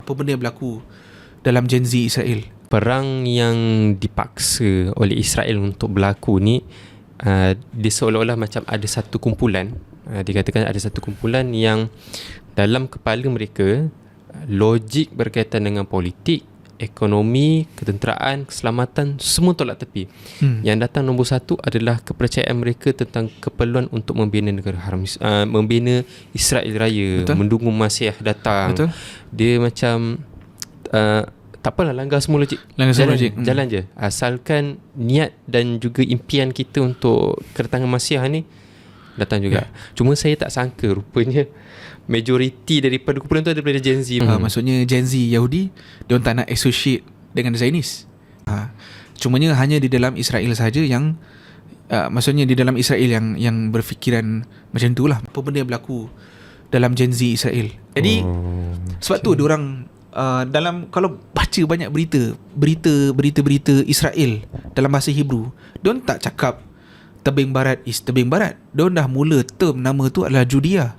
apa benda yang berlaku dalam Gen Z Israel. Perang yang dipaksa oleh Israel untuk berlaku ni, dia seolah-olah macam ada satu kumpulan, dikatakan ada satu kumpulan yang dalam kepala mereka logik berkaitan dengan politik, ekonomi, ketenteraan, keselamatan semua tolak tepi. Yang datang nombor satu adalah kepercayaan mereka tentang keperluan untuk membina negara haram, membina Israel Raya. Betul. Mendukung Masiah datang. Betul. Dia macam tak apalah, langgar semua logik. Jalan je. Asalkan niat dan juga impian kita untuk kedatangan Masiah ni datang juga. Cuma saya tak sangka rupanya majoriti daripada kumpulan tu daripada Gen Z. Maksudnya Gen Z Yahudi, dia tak nak associate dengan Zionis. Cumanya hanya di dalam Israel saja yang maksudnya di dalam Israel yang berfikiran macam tu lah. Apa benda yang berlaku dalam Gen Z Israel. Jadi sebab tu diorang dalam, kalau baca banyak berita Israel dalam bahasa Hebrew, diorang tak cakap tebing barat is tebing barat. Diorang dah mula term nama tu adalah Judea.